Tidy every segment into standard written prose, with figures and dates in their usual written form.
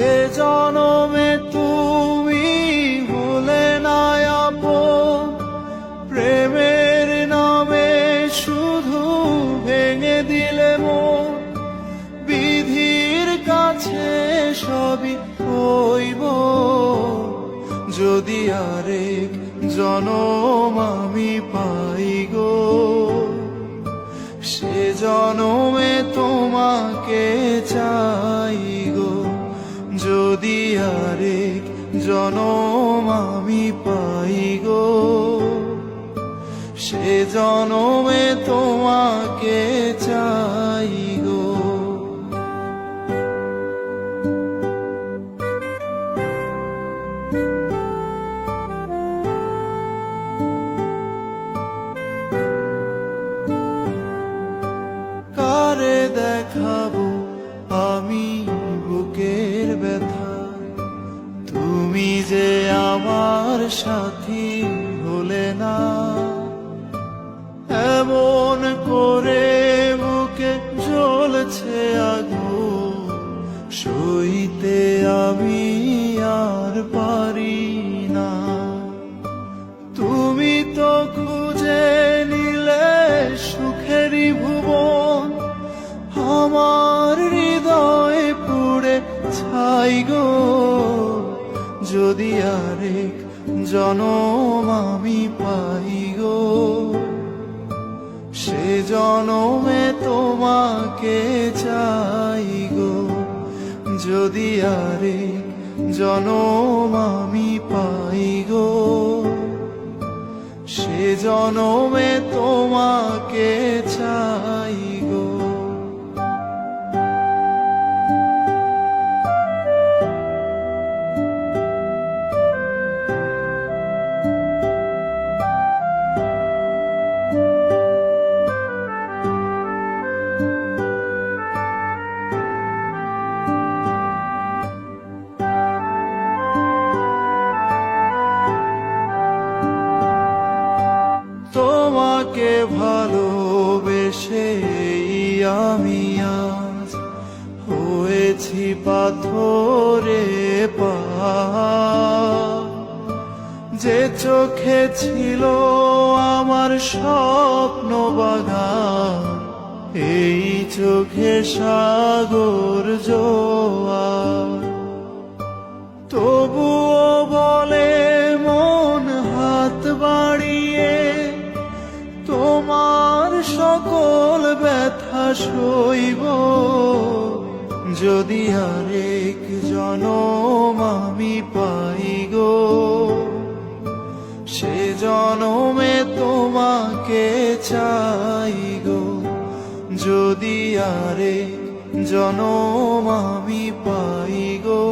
এ জনমে তুমি হলে না আপন, প্রেমের নামে শুধু ভেঙে দিলে মন। বিধির কাছে সবই কইব, যদি আরেক জনম আমি পাই গো। সে জনমে তোমাকে চাই গো, যদি আরেক জনম আমি পাই গো। সে জনমে তোমাকে চাই গো। কারে দেখাবো আমি বুকের ব্যথা, তুমি যে আমার সাথী হলে না। এমন করে বুকে জ্বলছে আগুন, সইতে আমি আর পারি না। তুমি তো খুঁজে নিলে সুখেরই ভুবন, আমার হৃদয় পুড়ে ছাই গো। যদি আরেক জনম আমি পাই গো, সে জনমে তোমাকে চাই গো। যদি আরেক জনম আমি পাই গো, সে জনমে তোমাকে চাই গো। তোমাকে ভালোবেসে আমি আজ হয়েছি পাথরে পাহাড়। যে চোখে ছিল আমার স্বপ্ন বাগান, এই চোখে সাগর জোয়ার। তবুও বলে মন হাত বাড়িয়ে, তোমার সকল ব্যথা সইব। যদি আরেক জনম আমি পাই গো, সে জনমে তোমাকে চাই গো। যদি আরেক জনম আমি পাই গো,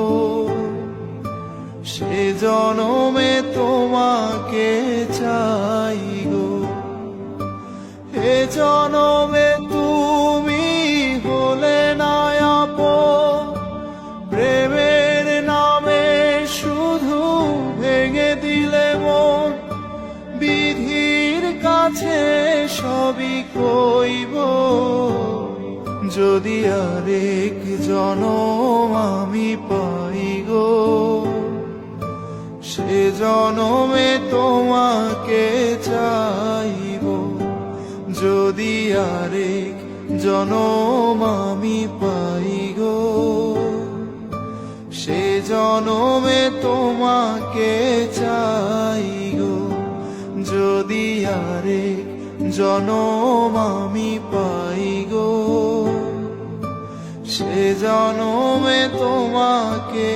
সে জনমে তোমাকে চাই গো। এ জনমে তুমি হলে না আপন, প্রেমের নামে শুধু ভেঙে দিলে মন। বিধির কাছে সবই কইব, যদি আরেক জনম আমি পাই গো, সে জনমে তোমাকে চাইব। যদি আরেক জনম আমি পাই গো, সে জনমে তোমাকে চাই গো। যদি আরেক জনম আমি পাই গো, সে জনমে তোমাকে